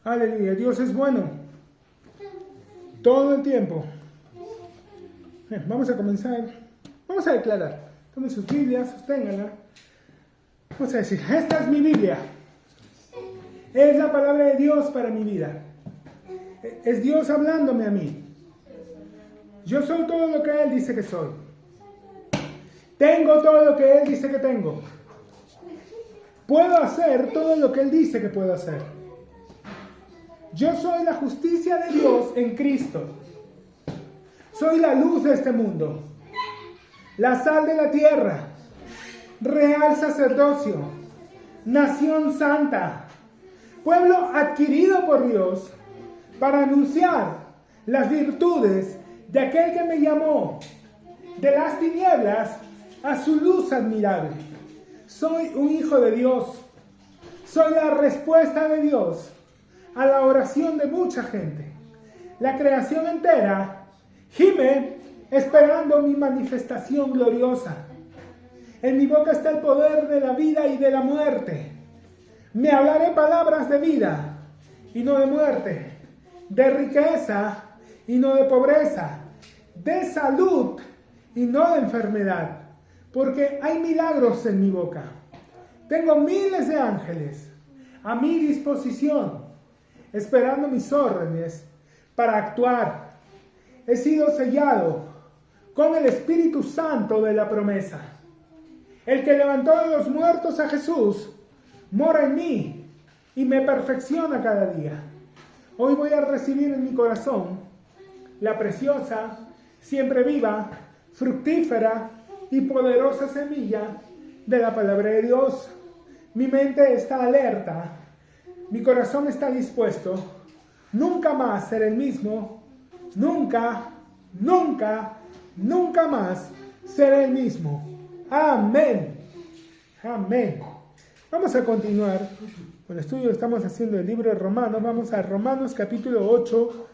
Aleluya, Dios es bueno. Todo el tiempo. Bien, vamos a comenzar. Vamos a declarar. Tomen sus Biblias, sosténganla. Vamos a decir, esta es mi Biblia. Es la palabra de Dios para mi vida. Es Dios hablándome a mí. Yo soy todo lo que Él dice que soy. Tengo todo lo que Él dice que tengo. Puedo hacer todo lo que Él dice que puedo hacer. Yo soy la justicia de Dios en Cristo. Soy la luz de este mundo. La sal de la tierra. Real sacerdocio. Nación santa. Pueblo adquirido por Dios para anunciar las virtudes de aquel que me llamó de las tinieblas a su luz admirable. Soy un hijo de Dios. Soy la respuesta de Dios a la oración de mucha gente. La creación entera gime esperando mi manifestación gloriosa. En mi boca está el poder de la vida y de la muerte. Me hablaré palabras de vida y no de muerte, de riqueza y no de pobreza, de salud y no de enfermedad, porque hay milagros en mi boca. Tengo miles de ángeles a mi disposición, esperando mis órdenes para actuar. He sido sellado con el Espíritu Santo de la promesa. El que levantó de los muertos a Jesús mora en mí y me perfecciona cada día. Hoy voy a recibir en mi corazón la preciosa, siempre viva, fructífera y poderosa semilla de la palabra de Dios. Mi mente está alerta, mi corazón está dispuesto. Nunca más seré el mismo. Nunca, nunca, nunca más seré el mismo. Amén. Amén. Vamos a continuar con el estudio que estamos haciendo del libro de Romanos. Vamos a Romanos capítulo 8,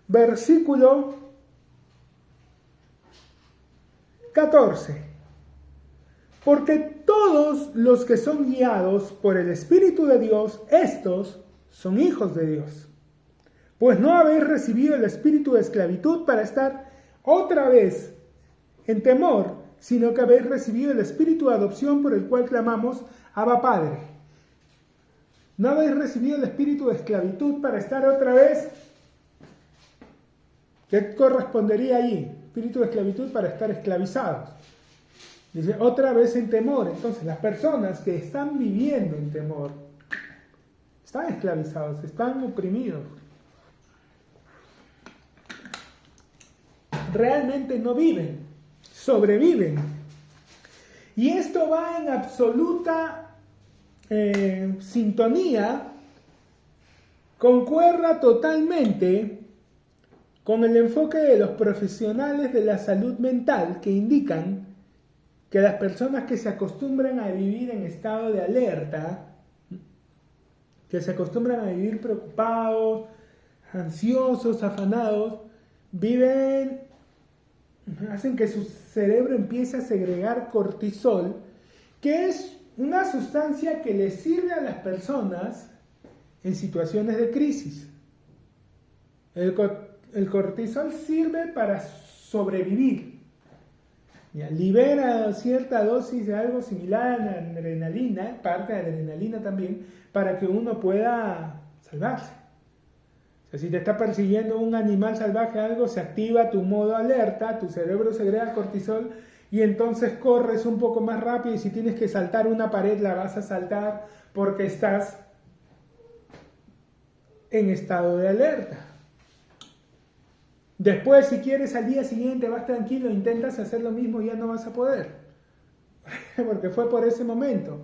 versículo 14. Porque todos los que son guiados por el Espíritu de Dios, estos son hijos de Dios. Pues no habéis recibido el espíritu de esclavitud para estar otra vez en temor, sino que habéis recibido el espíritu de adopción por el cual clamamos, Abba Padre. No habéis recibido el espíritu de esclavitud para estar otra vez. ¿Qué correspondería allí? Espíritu de esclavitud para estar esclavizados. Dice, otra vez en temor. Entonces, las personas que están viviendo en temor están esclavizados, están oprimidos. Realmente no viven, sobreviven. Y esto va en absoluta sintonía, concuerda totalmente con el enfoque de los profesionales de la salud mental que indican que las personas que se acostumbran a vivir en estado de alerta, que se acostumbran a vivir preocupados, ansiosos, afanados, hacen que su cerebro empiece a segregar cortisol, que es una sustancia que le sirve a las personas en situaciones de crisis. El cortisol sirve para sobrevivir. Libera cierta dosis de algo similar a la adrenalina, parte de la adrenalina también, para que uno pueda salvarse. O sea, si te está persiguiendo un animal salvaje, algo, se activa tu modo alerta, tu cerebro segrega cortisol y entonces corres un poco más rápido y si tienes que saltar una pared la vas a saltar porque estás en estado de alerta. Después, si quieres al día siguiente, vas tranquilo, intentas hacer lo mismo y ya no vas a poder. Porque fue por ese momento.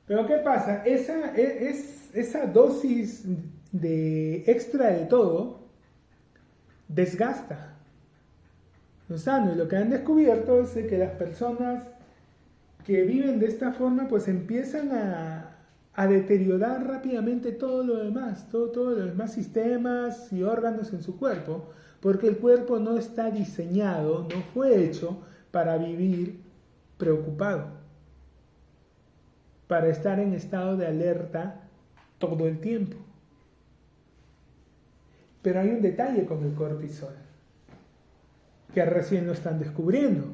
Pero ¿qué pasa? Esa dosis de extra de todo desgasta. No es sano. Y lo que han descubierto es que las personas que viven de esta forma pues empiezan a deteriorar rápidamente todo lo demás, todos los demás sistemas y órganos en su cuerpo, porque el cuerpo no está diseñado, no fue hecho para vivir preocupado, para estar en estado de alerta todo el tiempo. Pero hay un detalle con el cortisol, que recién lo están descubriendo.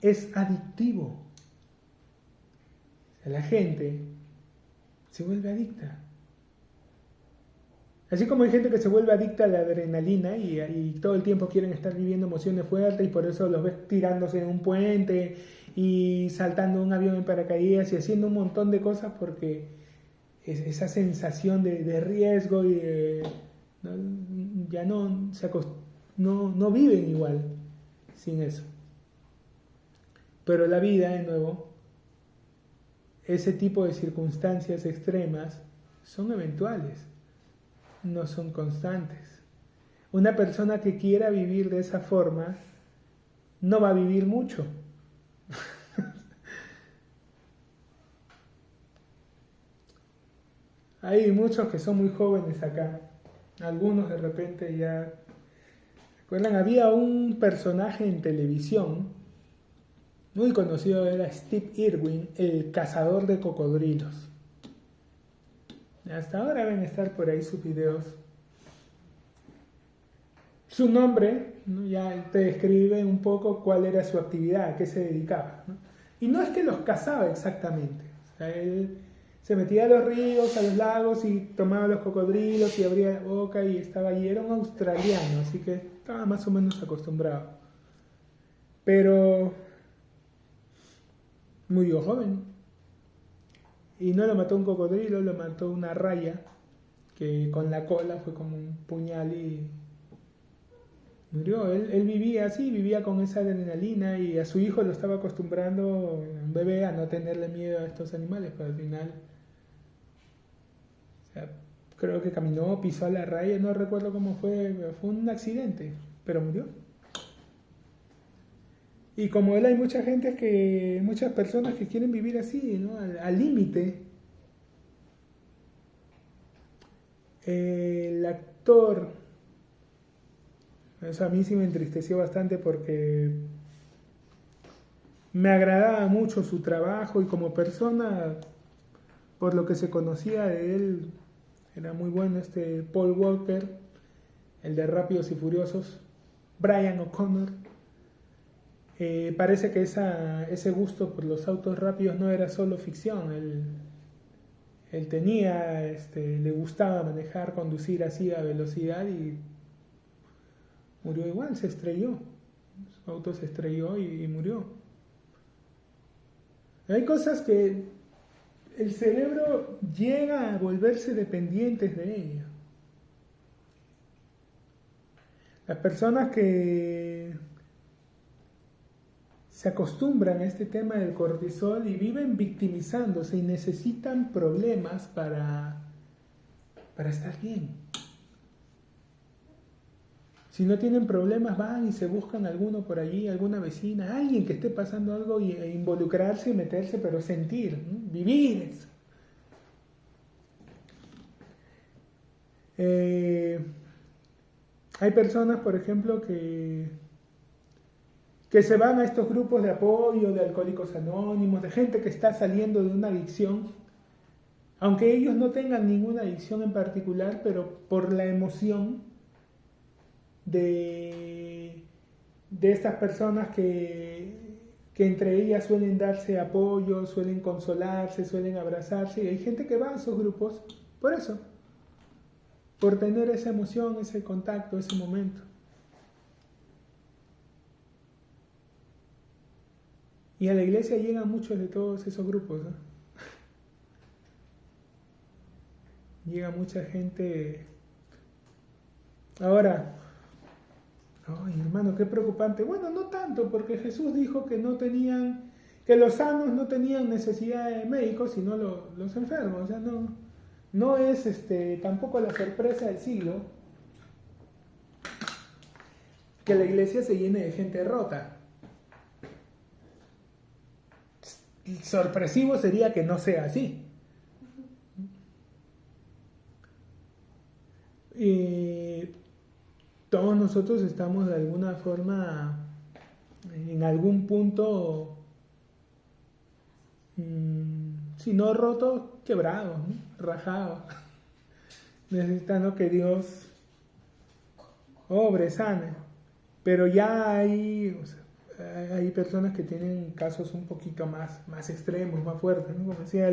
Es adictivo. La gente se vuelve adicta. Así como hay gente que se vuelve adicta a la adrenalina y todo el tiempo quieren estar viviendo emociones fuertes y por eso los ves tirándose de un puente y saltando un avión en paracaídas y haciendo un montón de cosas porque esa sensación de riesgo y ya no viven igual sin eso. Pero la vida, de nuevo, ese tipo de circunstancias extremas son eventuales, no son constantes. Una persona que quiera vivir de esa forma no va a vivir mucho. Hay muchos que son muy jóvenes acá. Algunos de repente ya... ¿Recuerdan? Había un personaje en televisión muy conocido, era Steve Irwin, el cazador de cocodrilos. Hasta ahora deben estar por ahí sus videos. Su nombre, ¿no?, ya te describe un poco cuál era su actividad, a qué se dedicaba, ¿no? Y no es que los cazaba exactamente. O sea, él se metía a los ríos, a los lagos y tomaba los cocodrilos y abría la boca y estaba allí. Era un australiano, así que estaba más o menos acostumbrado. Pero murió joven. Y no lo mató un cocodrilo, lo mató una raya, que con la cola fue como un puñal y murió. Él vivía así, vivía con esa adrenalina y a su hijo lo estaba acostumbrando, un bebé, a no tenerle miedo a estos animales, pero al final, o sea, creo que caminó, pisó a la raya, no recuerdo cómo fue un accidente, pero murió. Y como él hay muchas personas que quieren vivir así, ¿no?, al límite. El actor, eso a mí sí me entristeció bastante porque me agradaba mucho su trabajo y como persona, por lo que se conocía de él, era muy bueno. Paul Walker, el de Rápidos y Furiosos, Brian O'Connor. Parece que ese gusto por los autos rápidos no era solo ficción. Él tenía, le gustaba manejar, conducir así a velocidad y murió igual, se estrelló. Su auto se estrelló y murió. Hay cosas que el cerebro llega a volverse dependientes de ello. Las personas que se acostumbran a este tema del cortisol y viven victimizándose y necesitan problemas para estar bien. Si no tienen problemas, van y se buscan alguno por allí, alguna vecina, alguien que esté pasando algo e involucrarse y meterse, pero sentir, ¿no?, vivir eso. Hay personas, por ejemplo, que se van a estos grupos de apoyo de Alcohólicos Anónimos, de gente que está saliendo de una adicción, aunque ellos no tengan ninguna adicción en particular, pero por la emoción de estas personas que entre ellas suelen darse apoyo, suelen consolarse, suelen abrazarse, y hay gente que va a esos grupos por eso, por tener esa emoción, ese contacto, ese momento. Y a la iglesia llegan muchos de todos esos grupos, ¿no? Llega mucha gente. Ahora, ay, hermano, qué preocupante. Bueno, no tanto, porque Jesús dijo que los sanos no tenían necesidad de médicos, sino los enfermos. O sea, no es tampoco la sorpresa del siglo que la iglesia se llene de gente rota. Sorpresivo sería que no sea así. Todos nosotros estamos de alguna forma, en algún punto, si no rotos, quebrados, ¿no?, rajados, necesitando que Dios obre, sana. Pero ya hay personas que tienen casos un poquito más extremos, más fuertes, ¿no? Como decía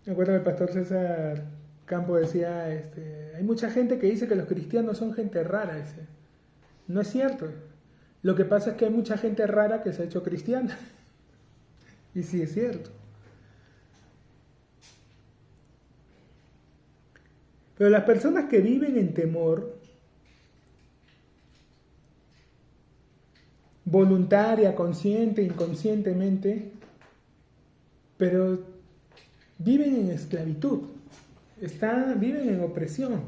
me acuerdo que el pastor César Campo decía, hay mucha gente que dice que los cristianos son gente rara. Dice. No es cierto. Lo que pasa es que hay mucha gente rara que se ha hecho cristiana. Y sí es cierto. Pero las personas que viven en temor, voluntaria, consciente, inconscientemente, pero viven en esclavitud, viven en opresión.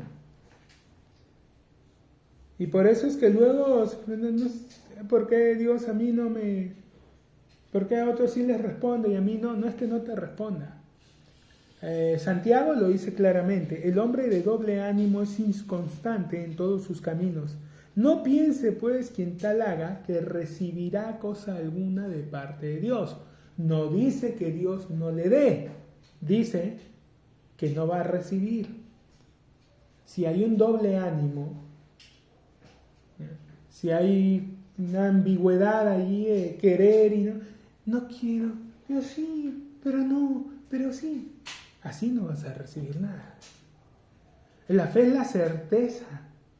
Y por eso es que luego, no sé, ¿por qué Dios a mí no me... ¿Por qué a otros sí les responde y a mí no? No es que no te responda. Santiago lo dice claramente, el hombre de doble ánimo es inconstante en todos sus caminos. No piense pues quien tal haga que recibirá cosa alguna de parte de Dios. No dice que Dios no le dé, dice que no va a recibir. Si hay un doble ánimo, si hay una ambigüedad allí de querer y no quiero, pero sí, pero no, pero sí. Así no vas a recibir nada. La fe es la certeza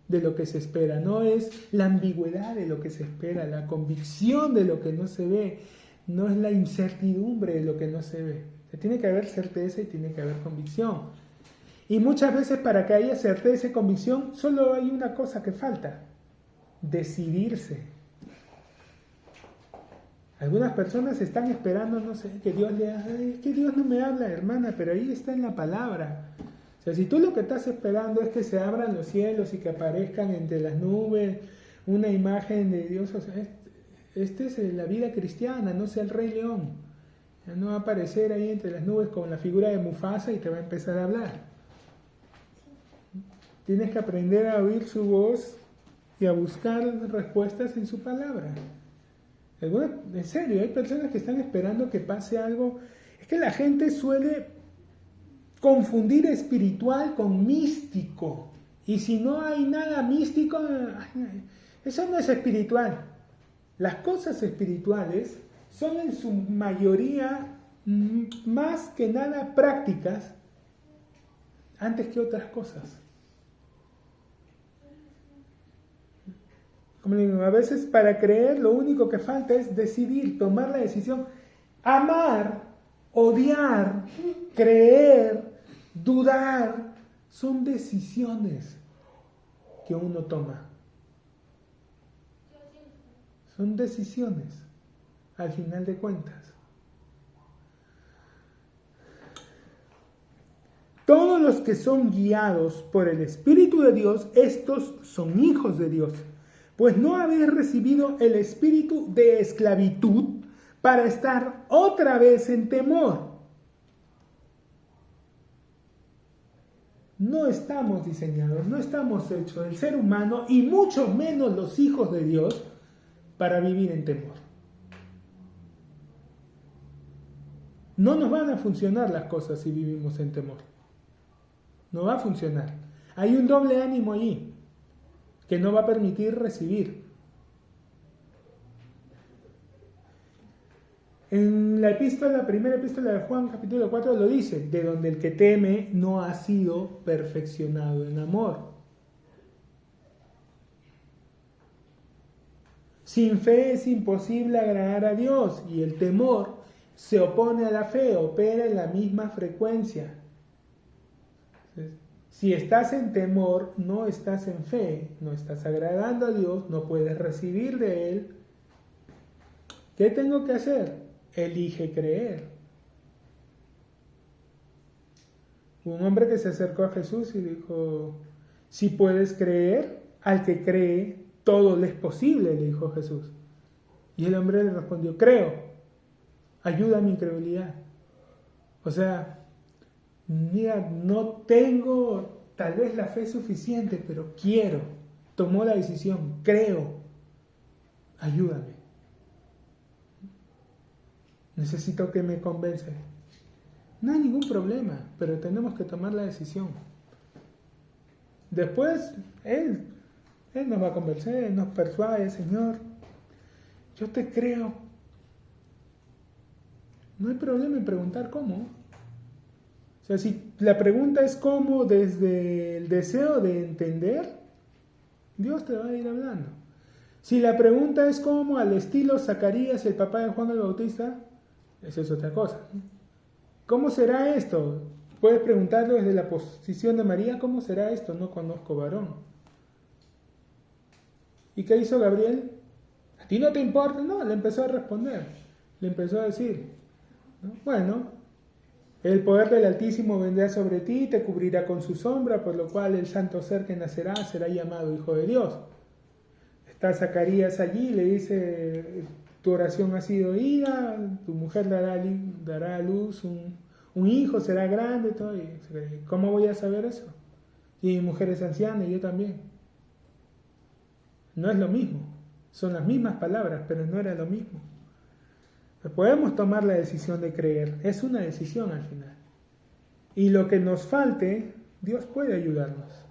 de lo que se espera, no es la ambigüedad de lo que se espera, la convicción de lo que no se ve, no es la incertidumbre de lo que no se ve. Tiene que haber certeza y tiene que haber convicción. Y muchas veces para que haya certeza y convicción solo hay una cosa que falta: decidirse. Algunas personas están esperando, no sé, que Dios le haga, es que Dios no me habla, hermana, pero ahí está en la palabra. O sea, si tú lo que estás esperando es que se abran los cielos y que aparezcan entre las nubes una imagen de Dios, o sea, esta es la vida cristiana, no sea el Rey León. Ya no va a aparecer ahí entre las nubes con la figura de Mufasa y te va a empezar a hablar. Tienes que aprender a oír su voz y a buscar respuestas en su palabra. En serio, hay personas que están esperando que pase algo. Es que la gente suele confundir espiritual con místico. Y si no hay nada místico, eso no es espiritual. Las cosas espirituales son en su mayoría más que nada prácticas antes que otras cosas. Como digo, a veces para creer lo único que falta es decidir, tomar la decisión. Amar, odiar, creer, dudar, son decisiones que uno toma. Son decisiones, al final de cuentas. Todos los que son guiados por el Espíritu de Dios, estos son hijos de Dios. Pues no habéis recibido el espíritu de esclavitud para estar otra vez en temor. No estamos diseñados, no estamos hechos, el ser humano y mucho menos los hijos de Dios, para vivir en temor. No nos van a funcionar las cosas si vivimos en temor. No va a funcionar. Hay un doble ánimo allí que no va a permitir recibir. En la primera epístola de Juan, capítulo 4, lo dice: de donde el que teme no ha sido perfeccionado en amor. Sin fe es imposible agradar a Dios, y el temor se opone a la fe, opera en la misma frecuencia. Si estás en temor, no estás en fe, no estás agradando a Dios, no puedes recibir de Él. ¿Qué tengo que hacer? Elige creer. Un hombre que se acercó a Jesús y dijo: si puedes creer, al que cree, todo le es posible, le dijo Jesús. Y el hombre le respondió: creo, ayuda a mi incredulidad. O sea, mira, no tengo tal vez la fe suficiente, pero quiero. Tomó la decisión, creo, ayúdame. Necesito que me convence. No hay ningún problema, pero tenemos que tomar la decisión. Después, él Él nos va a convencer, nos persuade, Señor, yo te creo. No hay problema en preguntar cómo. O sea, si la pregunta es cómo desde el deseo de entender, Dios te va a ir hablando. Si la pregunta es cómo al estilo Zacarías, el papá de Juan el Bautista, esa es otra cosa. ¿Cómo será esto? Puedes preguntarlo desde la posición de María, ¿cómo será esto? No conozco varón. ¿Y qué hizo Gabriel? ¿A ti no te importa? No, le empezó a responder, le empezó a decir, ¿no? Bueno, el poder del Altísimo vendrá sobre ti, te cubrirá con su sombra, por lo cual el santo ser que nacerá será llamado Hijo de Dios. Está Zacarías allí, le dice, tu oración ha sido oída, tu mujer dará a luz un hijo, será grande, todo. Y, ¿cómo voy a saber eso? Y mi mujer es anciana y yo también. No es lo mismo, son las mismas palabras, pero no era lo mismo. Podemos tomar la decisión de creer, es una decisión al final. Y lo que nos falte, Dios puede ayudarnos.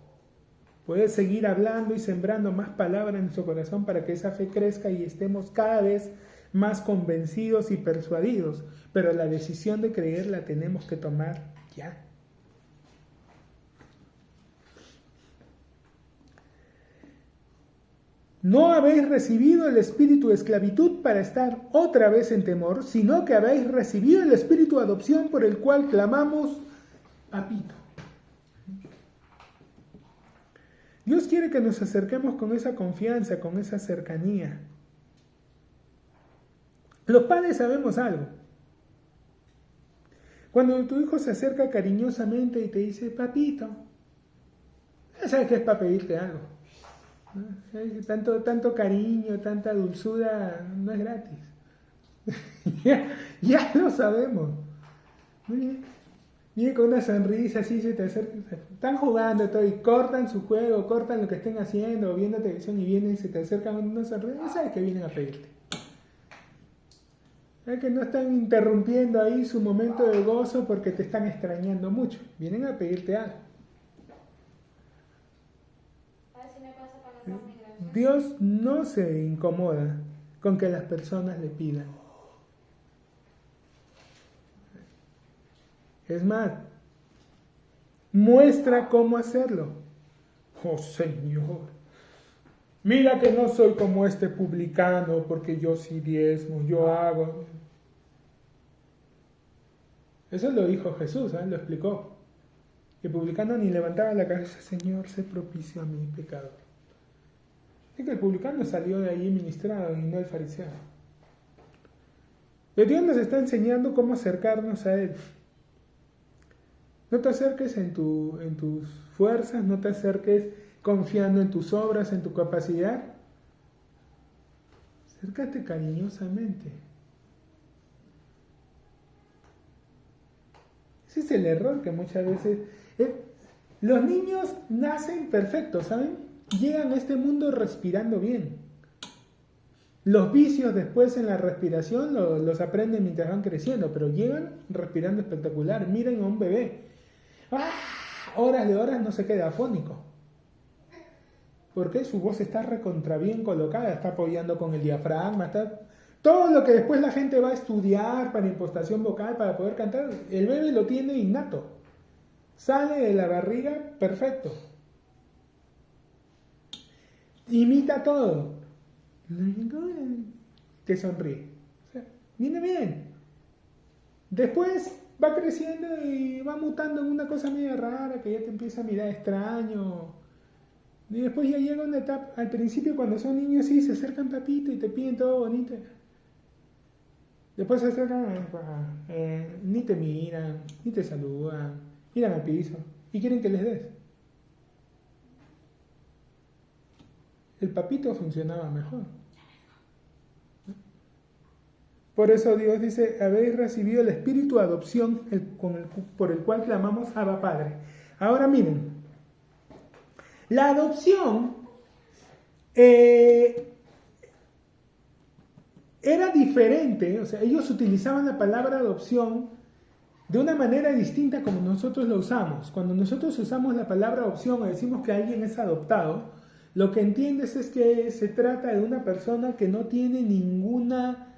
Puede seguir hablando y sembrando más palabras en nuestro corazón para que esa fe crezca y estemos cada vez más convencidos y persuadidos. Pero la decisión de creer la tenemos que tomar ya. No habéis recibido el espíritu de esclavitud para estar otra vez en temor, sino que habéis recibido el espíritu de adopción por el cual clamamos, papito. Dios quiere que nos acerquemos con esa confianza, con esa cercanía. Los padres sabemos algo. Cuando tu hijo se acerca cariñosamente y te dice, papito, ya sabes que es para pedirte algo. Tanto cariño, tanta dulzura, no es gratis. ya lo sabemos. Muy bien. Viene con una sonrisa así, se te acerca. Están jugando todo y cortan su juego, cortan lo que estén haciendo, viendo televisión y vienen y se te acercan con una sonrisa. Ya sabes que vienen a pedirte. Es que no están interrumpiendo ahí su momento de gozo porque te están extrañando mucho. Vienen a pedirte algo. Dios no se incomoda con que las personas le pidan. Es más, muestra cómo hacerlo. Oh Señor, mira que no soy como este publicano porque yo sí diezmo, yo hago. Eso lo dijo Jesús, lo explicó. El publicano ni levantaba la cabeza, Señor, sé propicio a mi pecador. Es que el publicano salió de allí ministrado y no el fariseo. Pero Dios nos está enseñando cómo acercarnos a Él. No te acerques en tus fuerzas, no te acerques confiando en tus obras, en tu capacidad. Acércate cariñosamente. Ese es el error que muchas veces... Los niños nacen perfectos, ¿saben? Llegan a este mundo respirando bien. Los vicios después en la respiración los aprenden mientras van creciendo, pero llegan respirando espectacular. Miren a un bebé. Horas de horas no se queda afónico. Porque su voz está recontra bien colocada, está apoyando con el diafragma, está... Todo lo que después la gente va a estudiar para impostación vocal, para poder cantar, el bebé lo tiene innato. Sale de la barriga perfecto. Imita todo. Te sonríe. O sea, viene bien. Después va creciendo y va mutando en una cosa media rara que ya te empieza a mirar extraño. Y después ya llega una etapa, al principio cuando son niños sí, se acercan papito y te piden todo bonito. Después se acercan, ni te miran, ni te saludan, miran al piso y quieren que les des. El papito funcionaba mejor. Por eso Dios dice, habéis recibido el espíritu de adopción por el cual clamamos Abba Padre. Ahora miren, la adopción era diferente, o sea, ellos utilizaban la palabra adopción de una manera distinta como nosotros lo usamos. Cuando nosotros usamos la palabra adopción o decimos que alguien es adoptado, lo que entiendes es que se trata de una persona que no tiene ninguna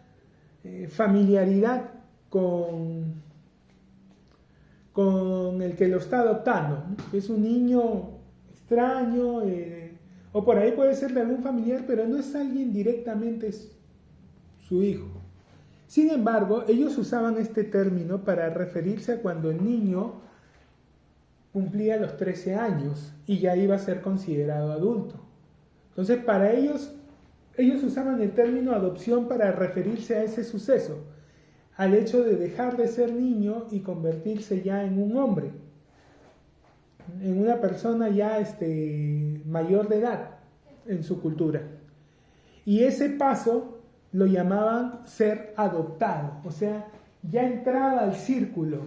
familiaridad con el que lo está adoptando, ¿no? Es un niño extraño, o por ahí puede ser de algún familiar, pero no es alguien directamente su hijo. Sin embargo, ellos usaban este término para referirse a cuando el niño cumplía los 13 años y ya iba a ser considerado adulto. Entonces, para ellos usaban el término adopción para referirse a ese suceso, al hecho de dejar de ser niño y convertirse ya en un hombre, en una persona ya mayor de edad en su cultura. Y ese paso lo llamaban ser adoptado, o sea, ya entraba al círculo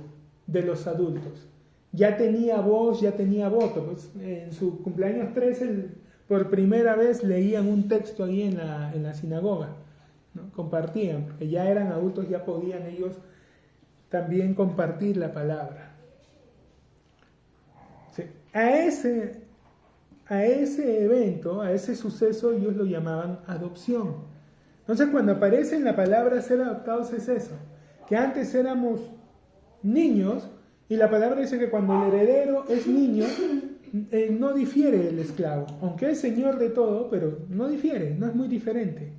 de los adultos, ya tenía voz, ya tenía voto. Pues, en su cumpleaños 13, por primera vez leían un texto ahí en la sinagoga, ¿no? Compartían, porque ya eran adultos, ya podían ellos también compartir la palabra. Sí. A ese evento, a ese suceso, ellos lo llamaban adopción. Entonces, cuando aparece en la palabra ser adoptados es eso, que antes éramos niños, y la palabra dice que cuando el heredero es niño, no difiere del esclavo, aunque es señor de todo, pero no difiere, no es muy diferente.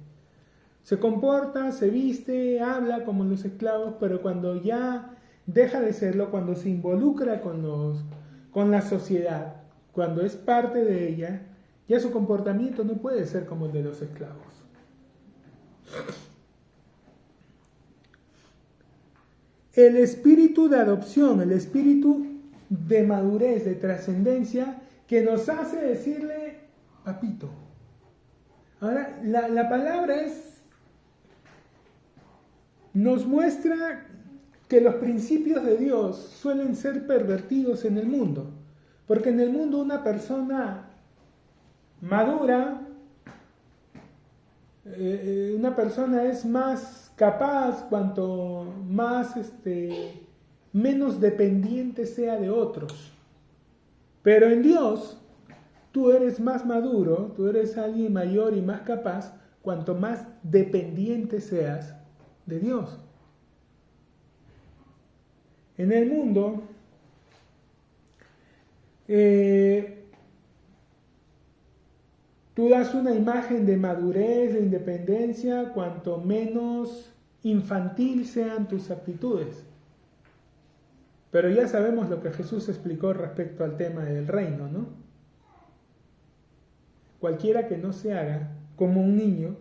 Se comporta, se viste, habla como los esclavos, pero cuando ya deja de serlo, cuando se involucra con la sociedad, cuando es parte de ella, ya su comportamiento no puede ser como el de los esclavos. El espíritu de adopción, el espíritu de madurez, de trascendencia, que nos hace decirle papito. Ahora, la palabra nos muestra que los principios de Dios suelen ser pervertidos en el mundo, porque en el mundo una persona madura, una persona es más capaz cuanto más menos dependiente sea de otros. Pero en Dios tú eres más maduro, tú eres alguien mayor y más capaz cuanto más dependiente seas de Dios. En el mundo tú das una imagen de madurez, de independencia, cuanto menos infantil sean tus actitudes. Pero ya sabemos lo que Jesús explicó respecto al tema del reino, ¿no? Cualquiera que no se haga como un niño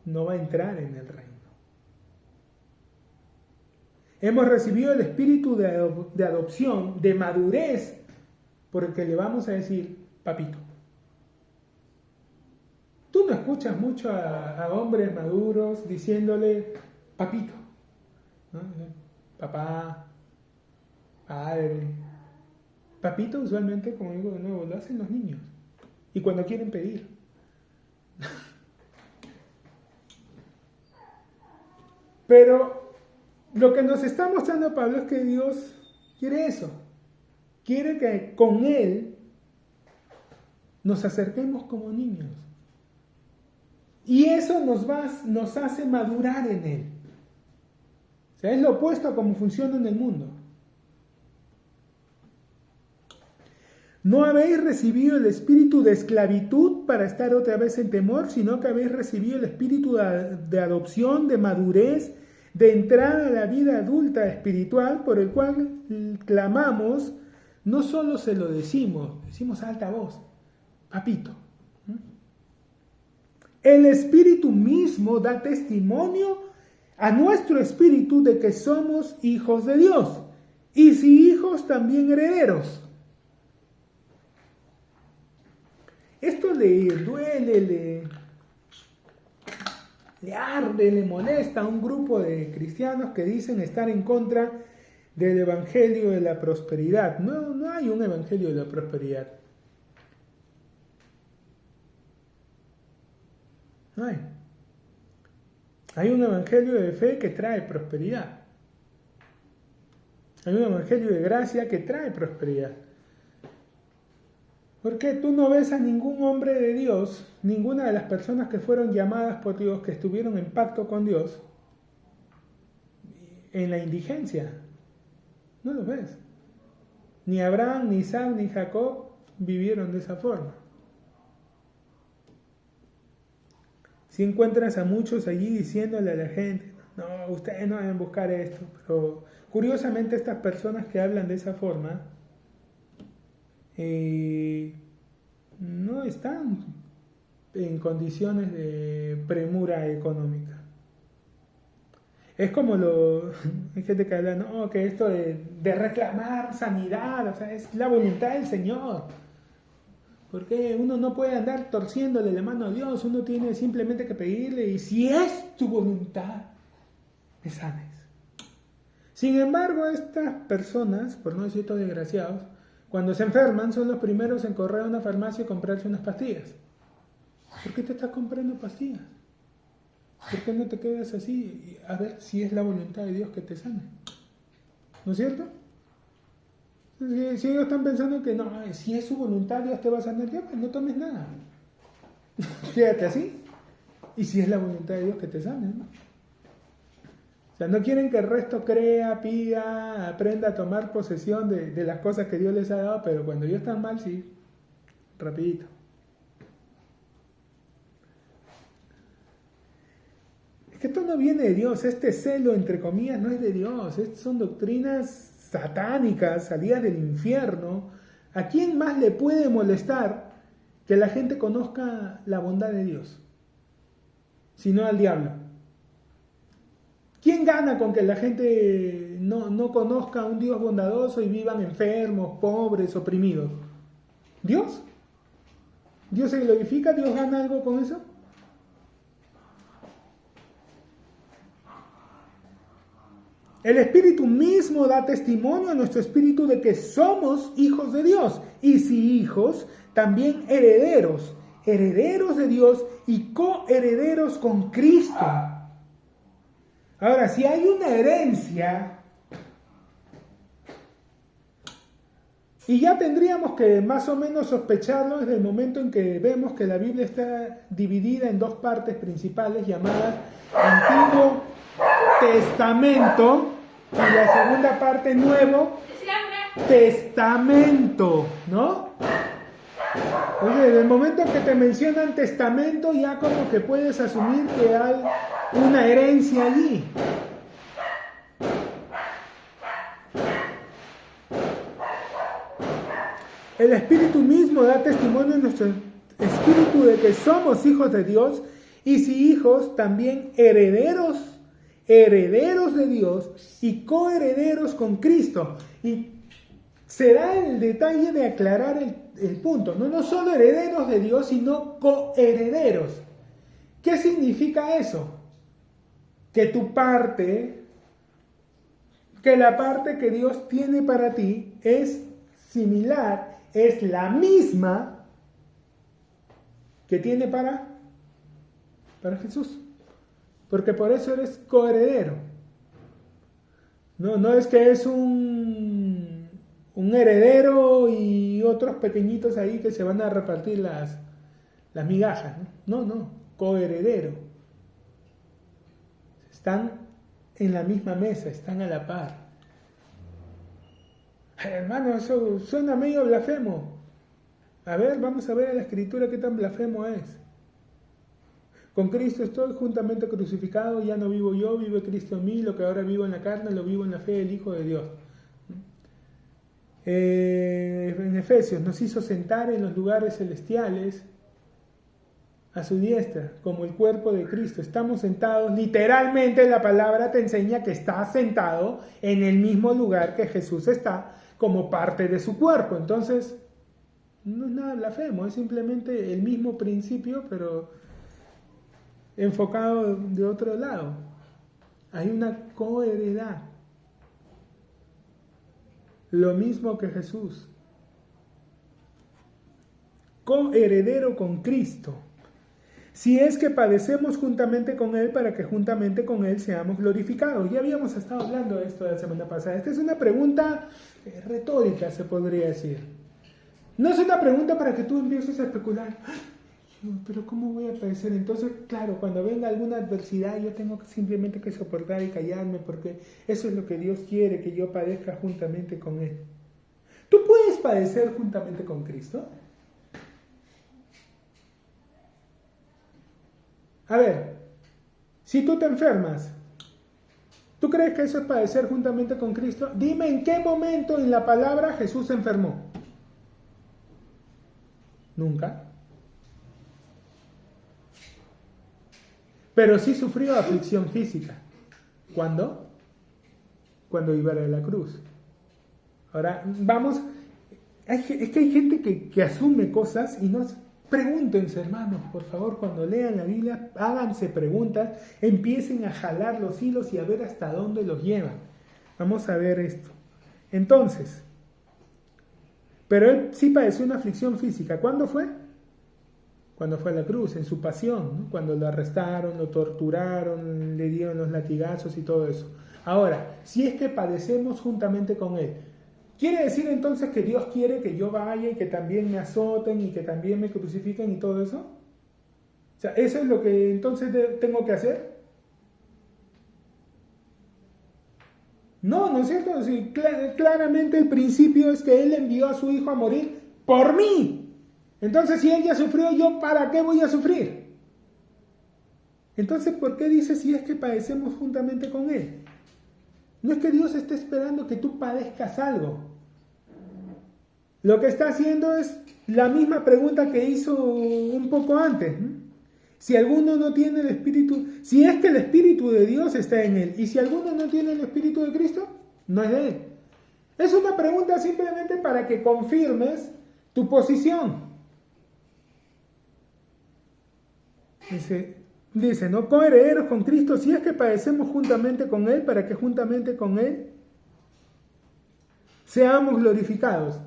no va a entrar en el reino. Hemos recibido el espíritu de adopción, de madurez, por el que le vamos a decir papito. Tú no escuchas mucho a hombres maduros diciéndole papito, ¿no? Papá, padre. Papito usualmente, como digo de nuevo, lo hacen los niños. Y cuando quieren pedir. Pero lo que nos está mostrando Pablo es que Dios quiere eso. Quiere que con Él nos acerquemos como niños. Y eso nos hace madurar en Él. O sea, es lo opuesto a cómo funciona en el mundo. No habéis recibido el espíritu de esclavitud para estar otra vez en temor, sino que habéis recibido el espíritu de adopción, de madurez, de entrada a la vida adulta espiritual, por el cual clamamos, no solo se lo decimos a alta voz, papito. El espíritu mismo da testimonio a nuestro espíritu de que somos hijos de Dios, y si hijos, también herederos. Esto le duele, le arde, le molesta a un grupo de cristianos que dicen estar en contra del evangelio de la prosperidad. No hay un evangelio de la prosperidad. No hay. Hay un evangelio de fe que trae prosperidad. Hay un evangelio de gracia que trae prosperidad. Porque tú no ves a ningún hombre de Dios, ninguna de las personas que fueron llamadas por Dios, que estuvieron en pacto con Dios, en la indigencia. No lo ves. Ni Abraham, ni Isaac, ni Jacob vivieron de esa forma. Si encuentras a muchos allí diciéndole a la gente, no, ustedes no deben buscar esto, pero curiosamente estas personas que hablan de esa forma no están en condiciones de premura económica. Es como hay gente que habla, no, que esto de reclamar sanidad, o sea, es la voluntad del Señor. Porque uno no puede andar torciéndole la mano a Dios, uno tiene simplemente que pedirle, y si es tu voluntad, me sanes. Sin embargo, estas personas, por no decir todos desgraciados, cuando se enferman son los primeros en correr a una farmacia y comprarse unas pastillas. ¿Por qué te estás comprando pastillas? ¿Por qué no te quedas así? A ver si es la voluntad de Dios que te sane. ¿No es cierto? Si ellos están pensando que no, si es su voluntad Dios te va a sanar, ya, pues no tomes nada. Fíjate así. Y si es la voluntad de Dios que te sane, ¿no? O sea, no quieren que el resto crea, pida, aprenda a tomar posesión de las cosas que Dios les ha dado, pero cuando ellos están mal, sí, rapidito. Es que esto no viene de Dios, este celo, entre comillas, no es de Dios, estas son doctrinas satánicas, salidas del infierno. ¿A quién más le puede molestar que la gente conozca la bondad de Dios? Sino al diablo. ¿Quién gana con que la gente no conozca a un Dios bondadoso y vivan enfermos, pobres, oprimidos? ¿Dios? ¿Dios se glorifica? ¿Dios gana algo con eso? El Espíritu mismo da testimonio a nuestro espíritu de que somos hijos de Dios. Y si hijos, también herederos. Herederos de Dios y coherederos con Cristo. Ahora, si hay una herencia, y ya tendríamos que más o menos sospecharlo desde el momento en que vemos que la Biblia está dividida en dos partes principales llamadas Antiguo Testamento y la segunda parte Nuevo Testamento, ¿no? Oye, desde el momento que te mencionan testamento ya como que puedes asumir que hay una herencia allí. El Espíritu mismo da testimonio en nuestro espíritu de que somos hijos de Dios y si hijos también herederos de Dios y coherederos con Cristo. Y se da el detalle de aclarar el punto, no solo herederos de Dios, sino coherederos. ¿Qué significa eso? Que la parte que Dios tiene para ti es similar, es la misma que tiene para Jesús. Porque por eso eres coheredero. No es que es un heredero y otros pequeñitos ahí que se van a repartir las migajas. No, coheredero. Están en la misma mesa, están a la par. Ay, hermano, eso suena medio blasfemo. A ver, vamos a ver en la escritura qué tan blasfemo es. Con Cristo estoy juntamente crucificado, ya no vivo yo, vive Cristo en mí, lo que ahora vivo en la carne, lo vivo en la fe del Hijo de Dios. En Efesios nos hizo sentar en los lugares celestiales a su diestra, como el cuerpo de Cristo. Estamos sentados, literalmente la palabra te enseña que estás sentado en el mismo lugar que Jesús está, como parte de su cuerpo. Entonces, no es nada blasfemo, es simplemente el mismo principio, pero enfocado de otro lado. Hay una coheredad. Lo mismo que Jesús. Coheredero con Cristo. Si es que padecemos juntamente con Él para que juntamente con Él seamos glorificados. Ya habíamos estado hablando de esto la semana pasada. Esta es una pregunta retórica, se podría decir. No es una pregunta para que tú empieces a especular. Pero ¿cómo voy a padecer? Entonces, claro, cuando venga alguna adversidad, yo tengo simplemente que soportar y callarme, porque eso es lo que Dios quiere, que yo padezca juntamente con Él. ¿Tú puedes padecer juntamente con Cristo? A ver, si tú te enfermas, ¿tú crees que eso es padecer juntamente con Cristo? Dime en qué momento en la palabra Jesús se enfermó. Nunca. Pero sí sufrió aflicción física. ¿Cuándo? Cuando iba a la cruz. Ahora, vamos, es que hay gente que asume cosas y no... Pregúntense, hermanos, por favor, cuando lean la Biblia, háganse preguntas, empiecen a jalar los hilos y a ver hasta dónde los llevan. Vamos a ver esto. Entonces, pero él sí padeció una aflicción física. ¿Cuándo fue? Cuando fue a la cruz, en su pasión, ¿no? Cuando lo arrestaron, lo torturaron, le dieron los latigazos y todo eso. Ahora, si es que padecemos juntamente con Él, ¿quiere decir entonces que Dios quiere que yo vaya y que también me azoten y que también me crucifiquen y todo eso? O sea, ¿eso es lo que entonces tengo que hacer? No, ¿no es cierto? Sí, claramente el principio es que Él envió a su Hijo a morir por mí. Entonces, si Él ya sufrió, ¿yo para qué voy a sufrir? Entonces, ¿por qué dice si es que padecemos juntamente con Él? No es que Dios esté esperando que tú padezcas algo. Lo que está haciendo es la misma pregunta que hizo un poco antes, ¿no? Si alguno no tiene el Espíritu, si es que el Espíritu de Dios está en él, y si alguno no tiene el Espíritu de Cristo, no es de él. Es una pregunta simplemente para que confirmes tu posición. Dice, ¿no? Coherederos con Cristo, si es que padecemos juntamente con Él, para que juntamente con Él seamos glorificados.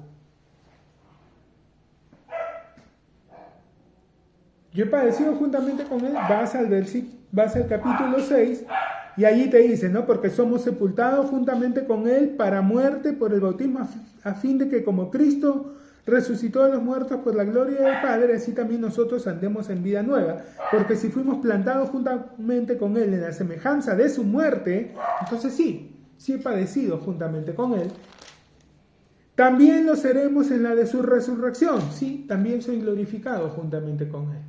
Yo he padecido juntamente con Él, vas al capítulo 6, y allí te dice, ¿no? Porque somos sepultados juntamente con Él para muerte por el bautismo, a fin de que como Cristo resucitó de los muertos por la gloria del Padre, así también nosotros andemos en vida nueva. Porque si fuimos plantados juntamente con Él en la semejanza de su muerte, entonces sí he padecido juntamente con Él. También lo seremos en la de su resurrección. Sí, también soy glorificado juntamente con Él.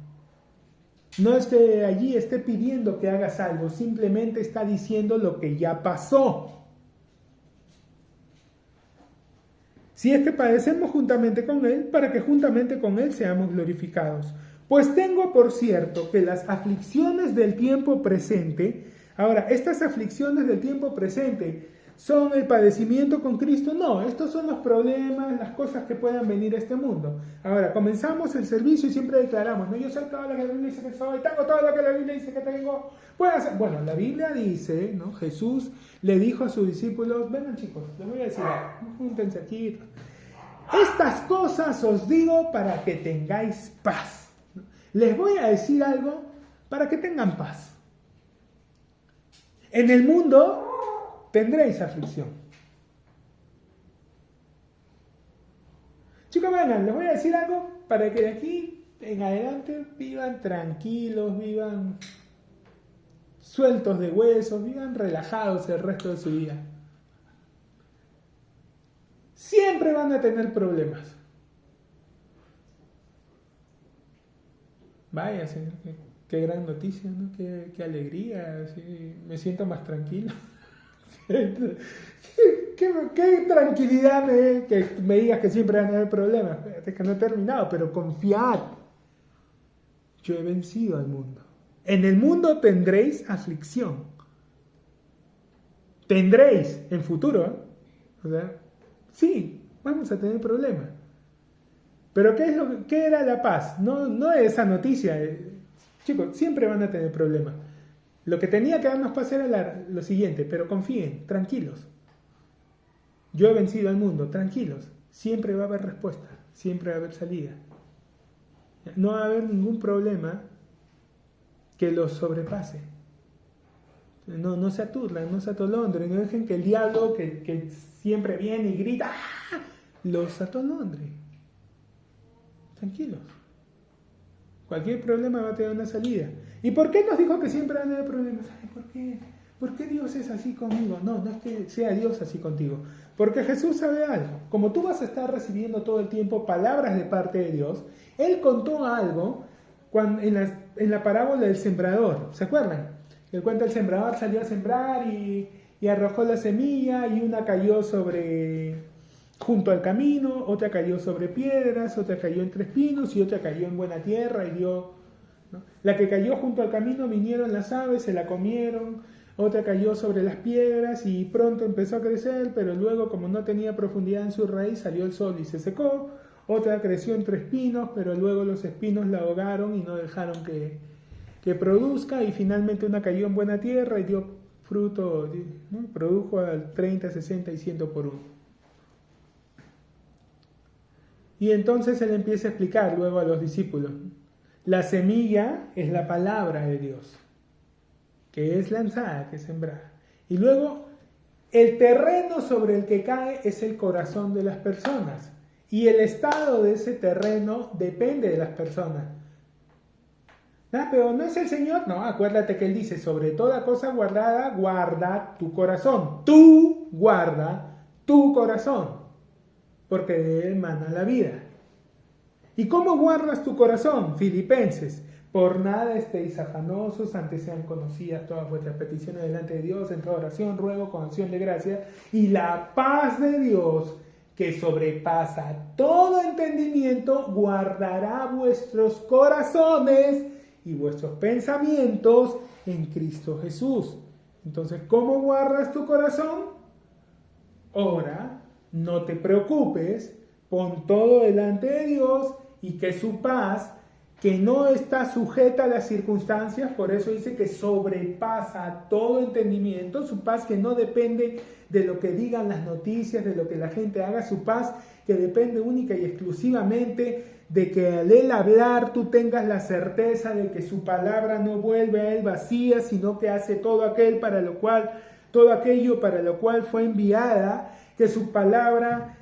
No es que allí esté pidiendo que hagas algo, simplemente está diciendo lo que ya pasó. Si es que padecemos juntamente con Él, para que juntamente con Él seamos glorificados. Pues tengo por cierto que las aflicciones del tiempo presente, ahora, estas aflicciones del tiempo presente, ¿son el padecimiento con Cristo? No, estos son los problemas, las cosas que puedan venir a este mundo. Ahora, comenzamos el servicio y siempre declaramos, no, yo soy todo lo que la Biblia dice que soy, tengo todo lo que la Biblia dice que tengo, puedo hacer. Bueno, la Biblia dice, ¿no? Jesús le dijo a sus discípulos, vengan chicos, les voy a decir algo, júntense aquí. Estas cosas os digo para que tengáis paz. Les voy a decir algo para que tengan paz. En el mundo tendréis aflicción. Chicos, vengan, les voy a decir algo para que de aquí en adelante vivan tranquilos, vivan sueltos de huesos, vivan relajados el resto de su vida. Siempre van a tener problemas. Vaya, señor, qué gran noticia, ¿no? Qué alegría, ¿sí? Me siento más tranquilo. qué tranquilidad que me digas que siempre van a haber problemas. Es que no he terminado, pero confiad. Yo he vencido al mundo. En el mundo tendréis aflicción. Tendréis en futuro, ¿eh? O sea, sí, vamos a tener problemas. Pero ¿qué era la paz? No esa noticia. Chicos, siempre van a tener problemas. Lo que tenía que darnos paz era lo siguiente, pero confíen, tranquilos. Yo he vencido al mundo, tranquilos. Siempre va a haber respuesta, siempre va a haber salida. No va a haber ningún problema que los sobrepase. No se aturdan, no se atolondren, no dejen que el diablo que siempre viene y grita, ¡ah!, los atolondre. tranquilos. Cualquier problema va a tener una salida. ¿Y por qué nos dijo que siempre van a haber problemas? Ay, ¿por qué? ¿Por qué Dios es así conmigo? No es que sea Dios así contigo. Porque Jesús sabe algo. Como tú vas a estar recibiendo todo el tiempo palabras de parte de Dios, Él contó algo en la parábola del sembrador. ¿Se acuerdan? Él cuenta, el sembrador salió a sembrar y arrojó la semilla, y una cayó junto al camino, otra cayó sobre piedras, otra cayó entre espinos y otra cayó en buena tierra y dio, ¿no? La que cayó junto al camino, vinieron las aves, se la comieron. Otra cayó sobre las piedras y pronto empezó a crecer, pero luego, como no tenía profundidad en su raíz, salió el sol y se secó. Otra creció entre espinos, pero luego los espinos la ahogaron y no dejaron que produzca. Y finalmente una cayó en buena tierra y dio fruto, ¿no? Produjo al 30, 60 y 100 por uno. Y entonces él empieza a explicar luego a los discípulos. La semilla es la palabra de Dios, que es lanzada, que es sembrada. Y luego, el terreno sobre el que cae es el corazón de las personas. Y el estado de ese terreno depende de las personas. Pero no es el Señor. No, acuérdate que Él dice, sobre toda cosa guardada, guarda tu corazón. Tú guarda tu corazón, porque de él mana la vida. ¿Y cómo guardas tu corazón? Filipenses. Por nada estéis afanosos, antes sean conocidas todas vuestras peticiones delante de Dios, en toda oración, ruego, con acción de gracia, y la paz de Dios, que sobrepasa todo entendimiento, guardará vuestros corazones y vuestros pensamientos en Cristo Jesús. Entonces, ¿cómo guardas tu corazón? Ora, no te preocupes, pon todo delante de Dios, y que su paz, que no está sujeta a las circunstancias, por eso dice que sobrepasa todo entendimiento, su paz que no depende de lo que digan las noticias, de lo que la gente haga, su paz que depende única y exclusivamente de que al él hablar tú tengas la certeza de que su palabra no vuelve a él vacía, sino que hace todo aquello para lo cual fue enviada, que su palabra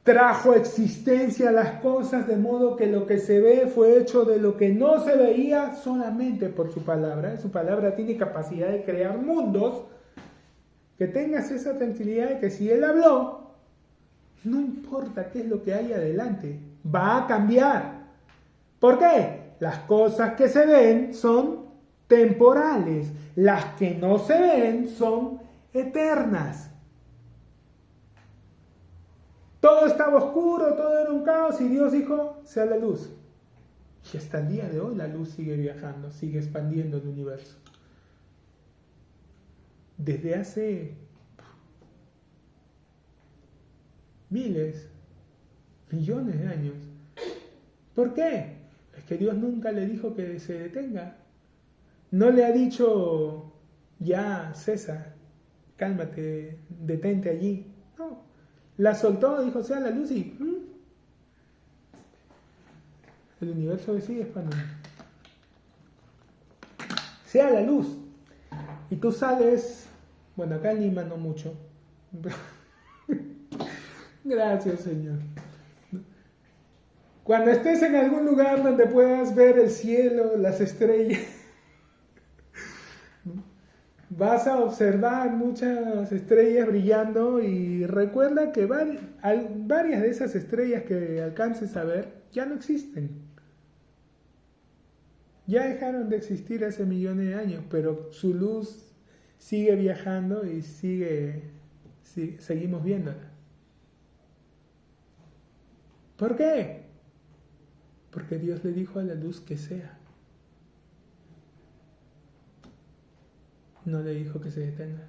trajo existencia a las cosas, de modo que lo que se ve fue hecho de lo que no se veía solamente por su palabra. Su palabra tiene capacidad de crear mundos. Que tengas esa tranquilidad de que si Él habló, no importa qué es lo que hay adelante, va a cambiar. ¿Por qué? Las cosas que se ven son temporales, las que no se ven son eternas. Todo estaba oscuro, todo era un caos y Dios dijo, sea la luz. Y hasta el día de hoy la luz sigue viajando, sigue expandiendo el universo. Desde hace miles, millones de años. ¿Por qué? Es que Dios nunca le dijo que se detenga. No le ha dicho, ya César, cálmate, detente allí. No. La soltó, dijo, sea la luz y el universo sigue expandiendo. Sea la luz. Y tú sales, bueno, acá en Lima no mucho. Gracias, Señor. Cuando estés en algún lugar donde puedas ver el cielo, las estrellas, vas a observar muchas estrellas brillando, y recuerda que varias de esas estrellas que alcances a ver ya no existen. Ya dejaron de existir hace millones de años, pero su luz sigue viajando y seguimos viéndola. ¿Por qué? Porque Dios le dijo a la luz que sea. No le dijo que se detenga.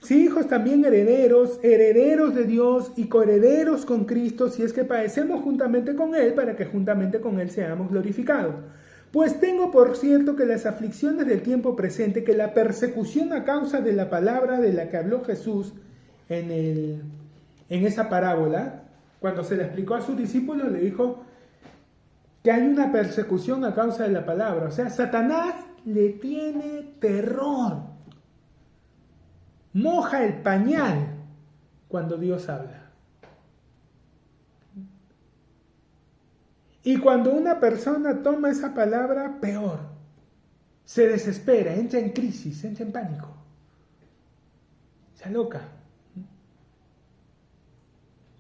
Sí, hijos también herederos, herederos de Dios y coherederos con Cristo, si es que padecemos juntamente con Él, para que juntamente con Él seamos glorificados. Pues tengo por cierto que las aflicciones del tiempo presente, que la persecución a causa de la palabra de la que habló Jesús en esa parábola, cuando se le explicó a sus discípulos, le dijo que hay una persecución a causa de la palabra. O sea, Satanás le tiene terror. moja el pañal cuando Dios habla. Y cuando una persona toma esa palabra, peor. Se desespera, entra en crisis, entra en pánico. Se aloca.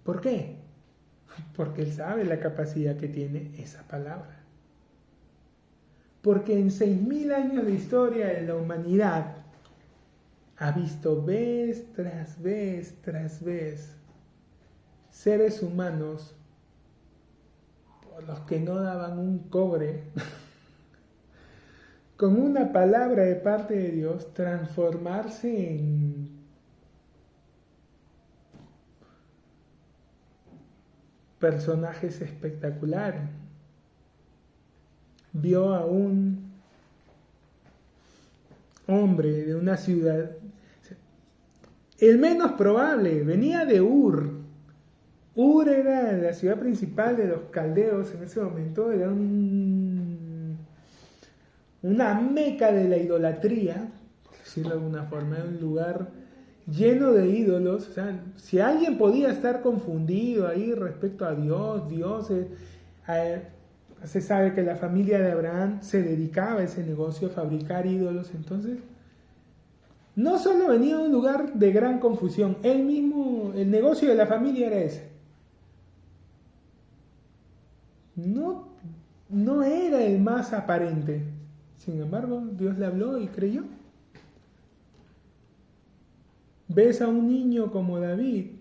¿Por qué? Porque él sabe la capacidad que tiene esa palabra. Porque en 6.000 años de historia de la humanidad ha visto vez tras vez tras vez seres humanos por los que no daban un cobre con una palabra de parte de Dios transformarse en personajes espectaculares. Vio a un hombre de una ciudad, el menos probable, venía de Ur. Ur era la ciudad principal de los caldeos en ese momento, era una meca de la idolatría, por decirlo de alguna forma, era un lugar lleno de ídolos. O sea, si alguien podía estar confundido ahí respecto a Dios, se sabe que la familia de Abraham se dedicaba a ese negocio, a fabricar ídolos. Entonces, no solo venía de un lugar de gran confusión, el negocio de la familia era ese. No era el más aparente. Sin embargo, Dios le habló y creyó. Ves a un niño como David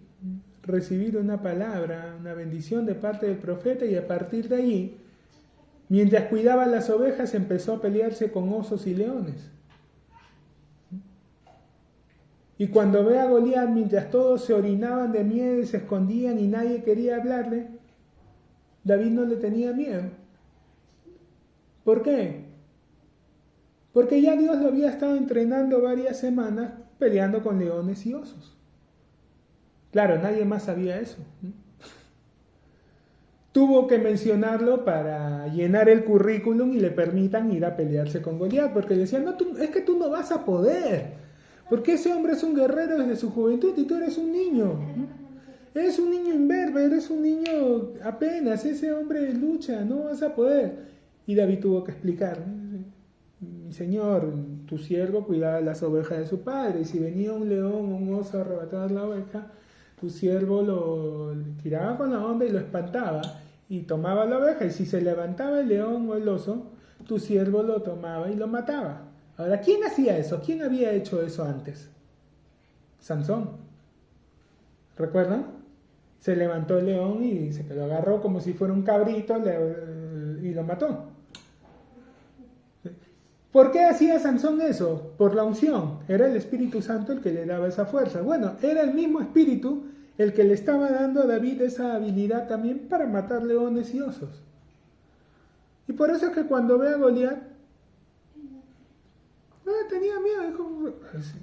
recibir una palabra, una bendición de parte del profeta, y a partir de allí, mientras cuidaba las ovejas, empezó a pelearse con osos y leones. Y cuando ve a Goliat, mientras todos se orinaban de miedo y se escondían y nadie quería hablarle, David no le tenía miedo. ¿Por qué? Porque ya Dios lo había estado entrenando varias semanas peleando con leones y osos. Claro, nadie más sabía eso. Tuvo que mencionarlo para llenar el currículum y le permitan ir a pelearse con Goliat, porque le decían, no, es que tú no vas a poder, porque ese hombre es un guerrero desde su juventud y tú eres un niño. Eres un niño imberbe, eres un niño apenas, ese hombre lucha, no vas a poder. Y David tuvo que explicar, mi señor, tu siervo cuidaba las ovejas de su padre, y si venía un león o un oso a arrebatar la oveja, tu siervo lo tiraba con la onda y lo espantaba, y tomaba la oveja, y si se levantaba el león o el oso, tu siervo lo tomaba y lo mataba. Ahora, ¿quién hacía eso? ¿Quién había hecho eso antes? Sansón. ¿Recuerdan? Se levantó el león y se lo agarró como si fuera un cabrito y lo mató. ¿Por qué hacía Sansón eso? Por la unción. Era el Espíritu Santo el que le daba esa fuerza. Bueno, era el mismo Espíritu el que le estaba dando a David esa habilidad también para matar leones y osos. Y por eso es que cuando ve a Goliat, tenía miedo. Dijo,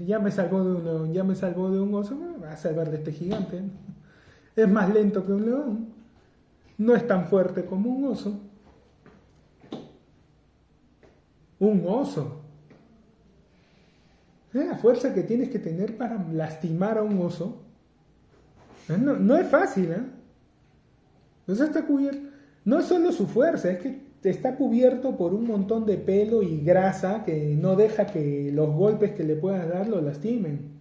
ya me salvó de un león, ya me salvó de un oso, me va a salvar de este gigante. Es más lento que un león, no es tan fuerte como un oso. Un oso. ¿Es la fuerza que tienes que tener para lastimar a un oso? No es fácil, ¿eh? Entonces está cubierto. No es solo su fuerza, es que está cubierto por un montón de pelo y grasa que no deja que los golpes que le puedas dar lo lastimen.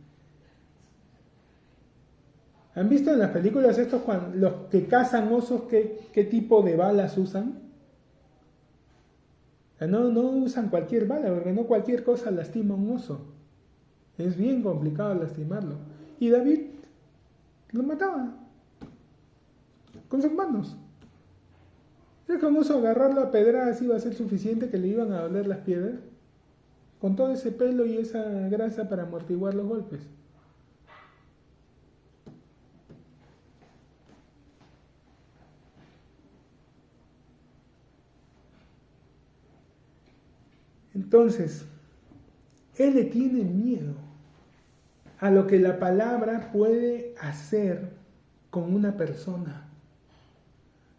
¿Han visto en las películas estos los que cazan osos qué tipo de balas usan? No usan cualquier bala, porque no cualquier cosa lastima a un oso. Es bien complicado lastimarlo. Y David lo mataba con sus manos. ¿Es famoso agarrarlo a pedradas iba a ser suficiente que le iban a doler las piedras? Con todo ese pelo y esa grasa para amortiguar los golpes. Entonces, él le tiene miedo a lo que la palabra puede hacer con una persona.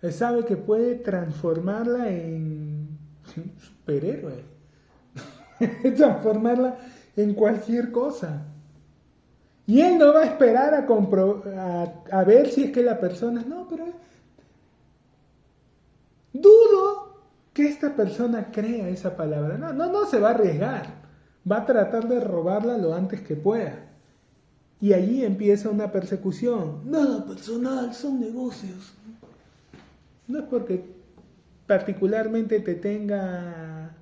Él sabe que puede transformarla en un superhéroe, transformarla en cualquier cosa. Y él no va a esperar a ver si es que la persona, no, pero dudo que esta persona crea esa palabra. No se va a arriesgar. Va a tratar de robarla lo antes que pueda. Y allí empieza una persecución. Nada personal, son negocios. No es porque particularmente tenga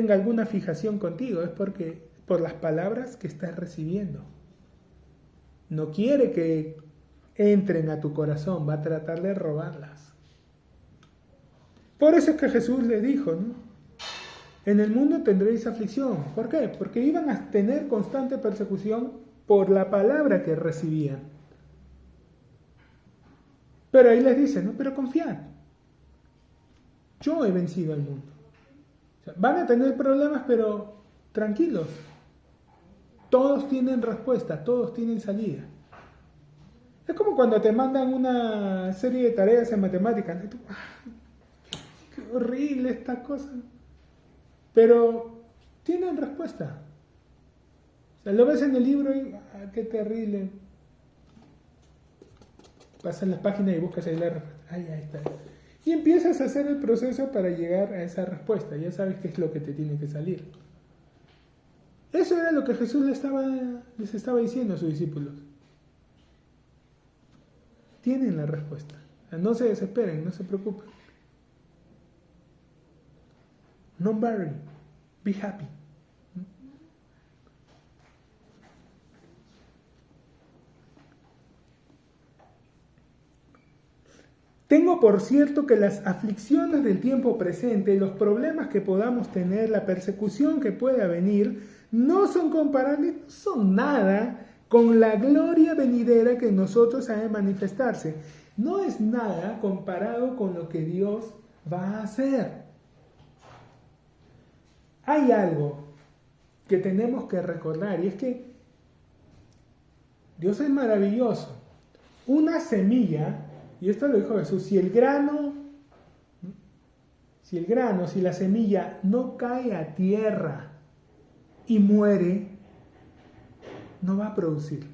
alguna fijación contigo, es porque por las palabras que estás recibiendo. No quiere que entren a tu corazón, va a tratar de robarlas. Por eso es que Jesús le dijo, ¿no? En el mundo tendréis aflicción. ¿Por qué? Porque iban a tener constante persecución por la palabra que recibían. Pero ahí les dice, no, pero confiad. Yo he vencido al mundo. O sea, van a tener problemas, pero tranquilos. Todos tienen respuesta, todos tienen salida. Es como cuando te mandan una serie de tareas en matemáticas. Qué horrible esta cosa. Pero tienen respuesta. O sea, lo ves en el libro y qué terrible. Pasas las páginas y buscas ahí la respuesta. Ahí está. Y empiezas a hacer el proceso para llegar a esa respuesta. Ya sabes qué es lo que te tiene que salir. Eso era lo que Jesús les estaba diciendo a sus discípulos. Tienen la respuesta. O sea, no se desesperen, no se preocupen. No worry, be happy. Tengo por cierto que las aflicciones del tiempo presente, los problemas que podamos tener, la persecución que pueda venir, no son comparables, no son nada con la gloria venidera que en nosotros ha de manifestarse. No es nada comparado con lo que Dios va a hacer. Hay algo que tenemos que recordar y es que Dios es maravilloso. Una semilla, y esto lo dijo Jesús, si la semilla no cae a tierra y muere, no va a producir.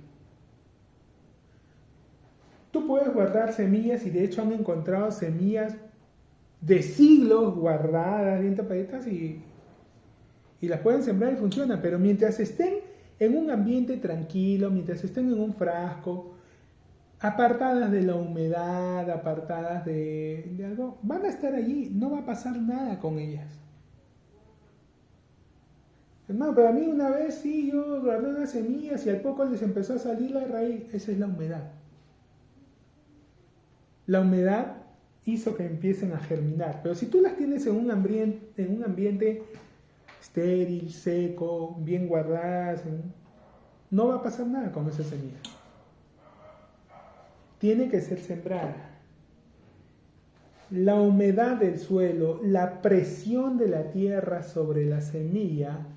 Tú puedes guardar semillas y de hecho han encontrado semillas de siglos guardadas, bien tapaditas y las pueden sembrar y funciona, pero mientras estén en un ambiente tranquilo, mientras estén en un frasco, apartadas de la humedad, apartadas de algo, van a estar allí, no va a pasar nada con ellas. Hermano, pero a mí una vez sí, yo guardé unas semillas y al poco les empezó a salir la raíz. Esa es la humedad. La humedad hizo que empiecen a germinar, pero si tú las tienes en un ambiente estéril, seco, bien guardadas, no va a pasar nada con esa semilla. Tiene que ser sembrada. La humedad del suelo, la presión de la tierra sobre la semilla,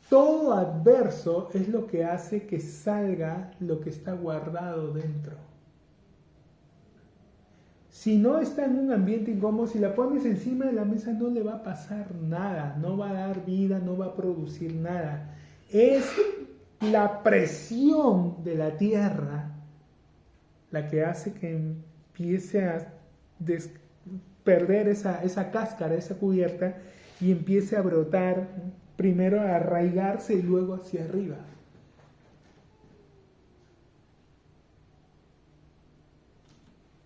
todo adverso es lo que hace que salga lo que está guardado dentro. Si no está en un ambiente incómodo, si la pones encima de la mesa no le va a pasar nada, no va a dar vida, no va a producir nada. Es la presión de la tierra la que hace que empiece a perder esa cáscara, esa cubierta y empiece a brotar, primero a arraigarse y luego hacia arriba.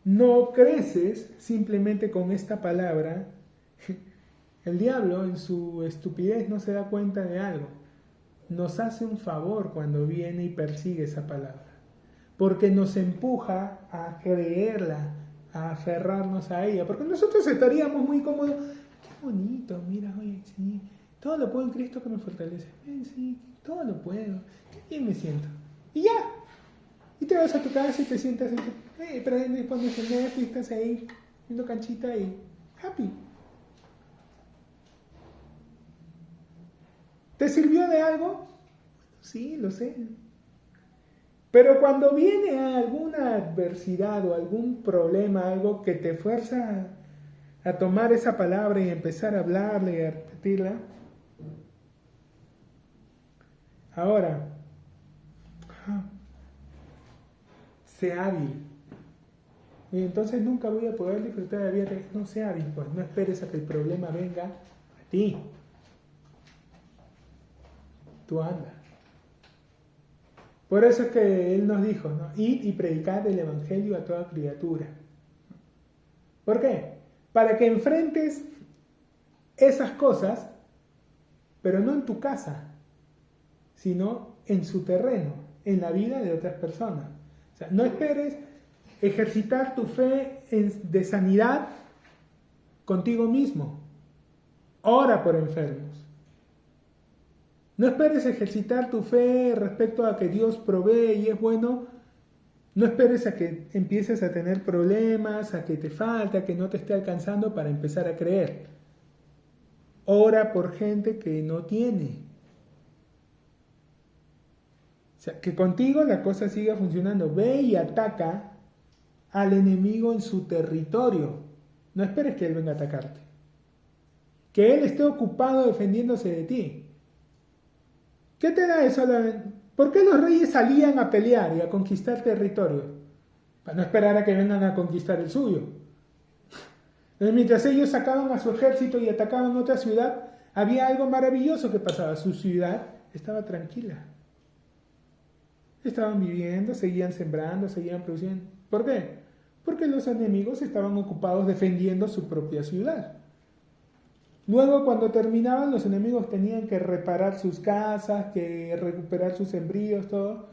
No creces simplemente con esta palabra. El diablo en su estupidez no se da cuenta de algo. Nos hace un favor cuando viene y persigue esa palabra, porque nos empuja a creerla, a aferrarnos a ella, porque nosotros estaríamos muy cómodos. Qué bonito, mira, oye, sí, todo lo puedo en Cristo que me fortalece. Sí, todo lo puedo, qué bien me siento. Y ya, y te vas a tu casa y te sientas, pero después de Netflix estás ahí, viendo canchita y happy. ¿Te sirvió de algo? Sí, lo sé. Pero cuando viene alguna adversidad o algún problema, algo que te fuerza a tomar esa palabra y empezar a hablarla y a repetirla. Ahora, Sé hábil. Y entonces nunca voy a poder disfrutar de la vida. No sea hábil, pues no esperes a que el problema venga a ti. Tú anda. Por eso es que Él nos dijo, ¿no? Id y predicad el Evangelio a toda criatura. ¿Por qué? Para que enfrentes esas cosas, pero no en tu casa, sino en su terreno, en la vida de otras personas. O sea, no esperes ejercitar tu fe de sanidad contigo mismo. Ora por enfermos. No esperes ejercitar tu fe respecto a que Dios provee y es bueno. No esperes a que empieces a tener problemas, a que te falta, a que no te esté alcanzando para empezar a creer. Ora por gente que no tiene. O sea, que contigo la cosa siga funcionando. Ve y ataca al enemigo en su territorio. No esperes que él venga a atacarte. Que él esté ocupado defendiéndose de ti. ¿Qué te da eso? ¿Por qué los reyes salían a pelear y a conquistar territorio? Para no esperar a que vengan a conquistar el suyo. Entonces, mientras ellos sacaban a su ejército y atacaban otra ciudad, había algo maravilloso que pasaba. Su ciudad estaba tranquila. Estaban viviendo, seguían sembrando, seguían produciendo. ¿Por qué? Porque los enemigos estaban ocupados defendiendo su propia ciudad. Luego, cuando terminaban, los enemigos tenían que reparar sus casas, que recuperar sus sembríos, todo.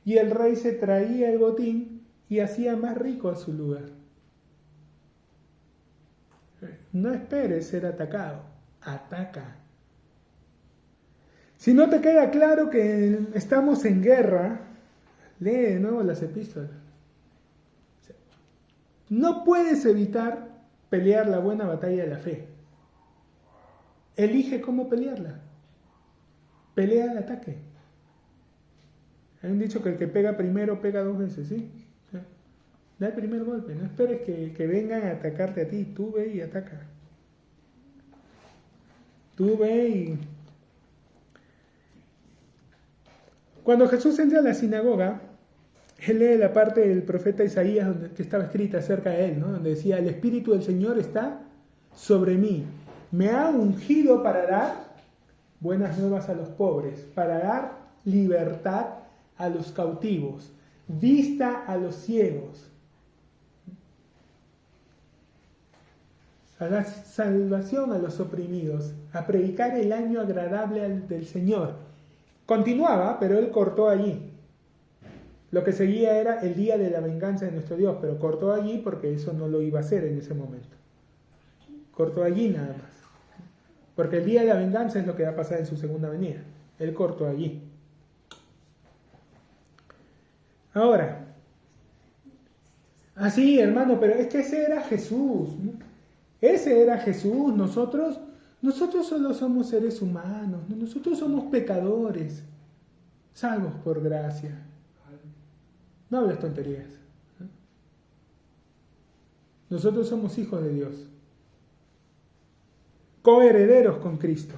Y el rey se traía el botín y hacía más rico a su lugar. No esperes ser atacado, ataca. Si no te queda claro que estamos en guerra, lee de nuevo las epístolas. No puedes evitar pelear la buena batalla de la fe. Elige cómo pelearla. Pelea al ataque. Hay un dicho que el que pega primero pega dos veces, ¿sí? O sea, da el primer golpe. No esperes que vengan a atacarte a ti. Tú ve y ataca. Tú ve y... Cuando Jesús entra a la sinagoga, él lee la parte del profeta Isaías que estaba escrita acerca de él, ¿no? Donde decía, el Espíritu del Señor está sobre mí. Me ha ungido para dar buenas nuevas a los pobres, para dar libertad a los cautivos, vista a los ciegos, a la salvación a los oprimidos, a predicar el año agradable del Señor. Continuaba, pero él cortó allí. Lo que seguía era el día de la venganza de nuestro Dios, pero cortó allí porque eso no lo iba a hacer en ese momento. Cortó allí nada más. Porque el día de la venganza es lo que va a pasar en su segunda venida. Él cortó allí. Ahora, así hermano, pero es que ese era Jesús, ¿no? Ese era Jesús. Nosotros solo somos seres humanos, ¿no? Nosotros somos pecadores, salvos por gracia. No hables tonterías, ¿no? Nosotros somos hijos de Dios, coherederos con Cristo.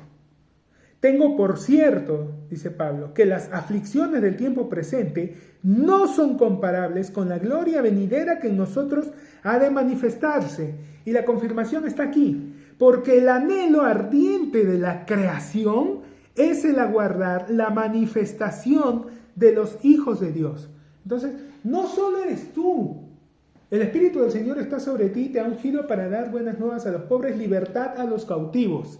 Tengo por cierto, dice Pablo, que las aflicciones del tiempo presente no son comparables con la gloria venidera que en nosotros ha de manifestarse. Y la confirmación está aquí, porque el anhelo ardiente de la creación es el aguardar la manifestación de los hijos de Dios. Entonces, no solo eres tú. El Espíritu del Señor está sobre ti, te ha ungido para dar buenas nuevas a los pobres, libertad a los cautivos.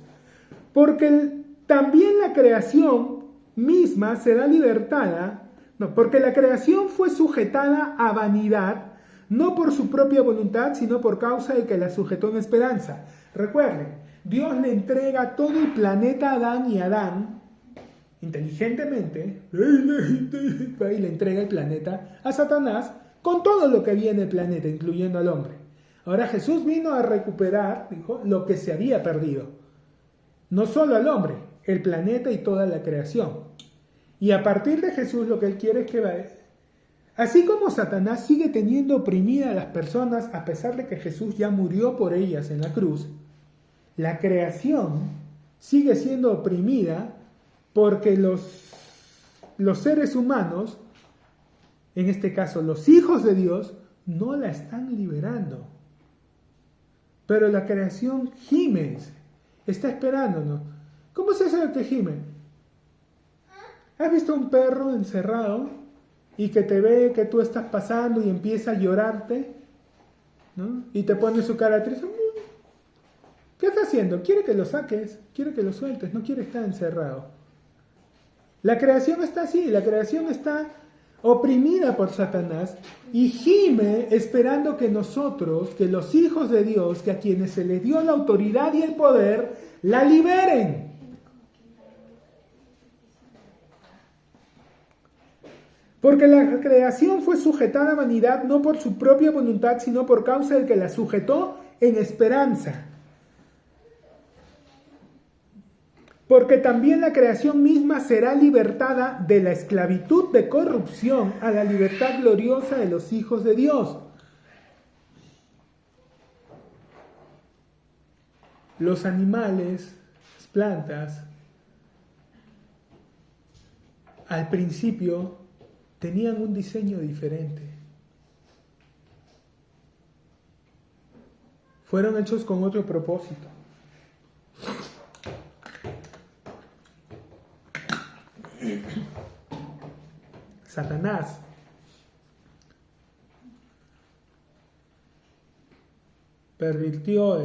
Porque también la creación misma será libertada, porque la creación fue sujetada a vanidad, no por su propia voluntad, sino por causa de que la sujetó en esperanza. Recuerden, Dios le entrega todo el planeta a Adán y Adán, inteligentemente, y le entrega el planeta a Satanás, con todo lo que había en el planeta, incluyendo al hombre. Ahora Jesús vino a recuperar, dijo, lo que se había perdido. No solo al hombre, el planeta y toda la creación. Y a partir de Jesús lo que Él quiere es que... Así como Satanás sigue teniendo oprimida a las personas a pesar de que Jesús ya murió por ellas en la cruz, la creación sigue siendo oprimida porque los seres humanos en este caso los hijos de Dios, no la están liberando. Pero la creación gime, está esperándonos. ¿Cómo se hace que gime? ¿Has visto un perro encerrado y que te ve que tú estás pasando y empieza a llorarte, ¿no? Y te pone su cara triste? ¿Qué está haciendo? Quiere que lo saques, quiere que lo sueltes, no quiere estar encerrado. La creación está así, la creación está oprimida por Satanás y gime esperando que nosotros, que los hijos de Dios, que a quienes se les dio la autoridad y el poder, la liberen. Porque la creación fue sujetada a vanidad no por su propia voluntad, sino por causa del que la sujetó en esperanza. Porque también la creación misma será libertada de la esclavitud de corrupción a la libertad gloriosa de los hijos de Dios. Los animales, las plantas, al principio tenían un diseño diferente. Fueron hechos con otro propósito. Satanás pervirtió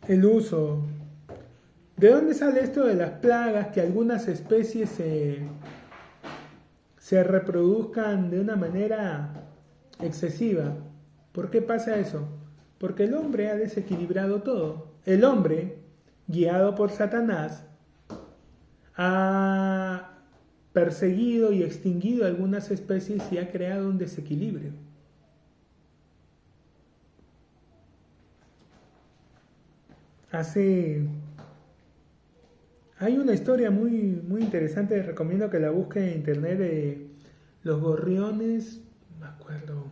el uso. ¿De dónde sale esto de las plagas? Que algunas especies se reproduzcan de una manera excesiva. ¿Por qué pasa eso? Porque el hombre ha desequilibrado todo. El hombre, guiado por Satanás, ha perseguido y extinguido algunas especies y ha creado un desequilibrio. Hay una historia muy, muy interesante, recomiendo que la busquen en internet, de los gorriones, no me acuerdo,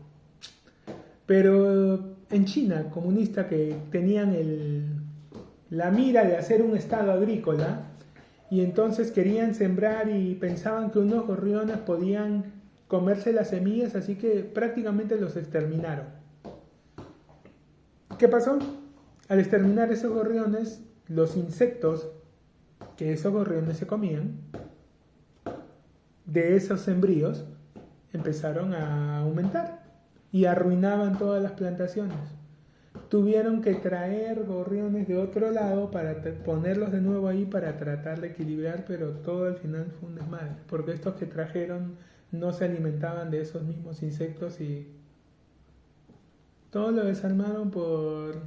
pero en China, comunista, que tenían la mira de hacer un estado agrícola, y entonces querían sembrar y pensaban que unos gorriones podían comerse las semillas, así que prácticamente los exterminaron. ¿Qué pasó? Al exterminar esos gorriones, los insectos que esos gorriones se comían, de esos sembríos, empezaron a aumentar y arruinaban todas las plantaciones. Tuvieron que traer gorriones de otro lado para ponerlos de nuevo ahí para tratar de equilibrar, pero todo al final fue un desmadre, porque estos que trajeron no se alimentaban de esos mismos insectos y todo lo desarmaron por,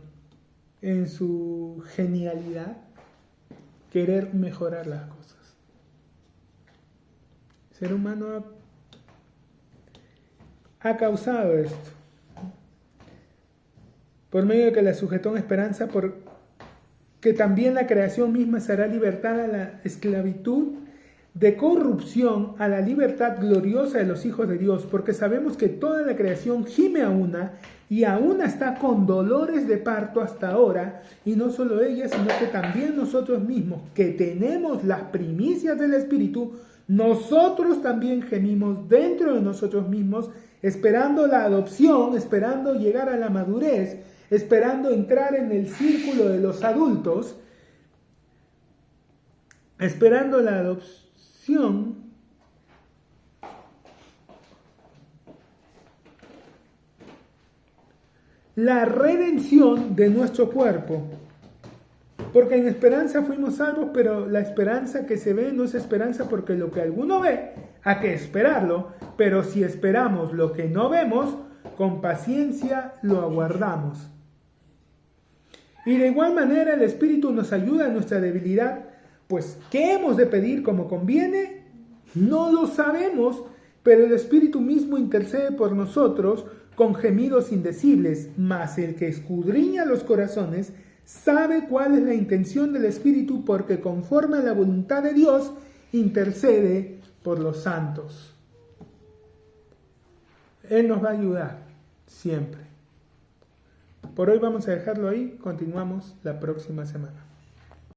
en su genialidad, querer mejorar las cosas. El ser humano ha causado esto por medio de que la sujetó en esperanza, porque también la creación misma será libertada a la esclavitud de corrupción a la libertad gloriosa de los hijos de Dios, porque sabemos que toda la creación gime a una y aún está con dolores de parto hasta ahora, y no solo ella, sino que también nosotros mismos, que tenemos las primicias del Espíritu, nosotros también gemimos dentro de nosotros mismos, esperando la adopción, esperando llegar a la madurez, esperando entrar en el círculo de los adultos, esperando la adopción, la redención de nuestro cuerpo. Porque en esperanza fuimos salvos, pero la esperanza que se ve no es esperanza, porque lo que alguno ve, hay que esperarlo, pero si esperamos lo que no vemos, con paciencia lo aguardamos. Y de igual manera el Espíritu nos ayuda en nuestra debilidad, pues ¿qué hemos de pedir como conviene? No lo sabemos, pero el Espíritu mismo intercede por nosotros con gemidos indecibles, mas el que escudriña los corazones sabe cuál es la intención del Espíritu, porque conforme a la voluntad de Dios intercede por los santos. Él nos va a ayudar siempre. Por hoy vamos a dejarlo ahí, continuamos la próxima semana.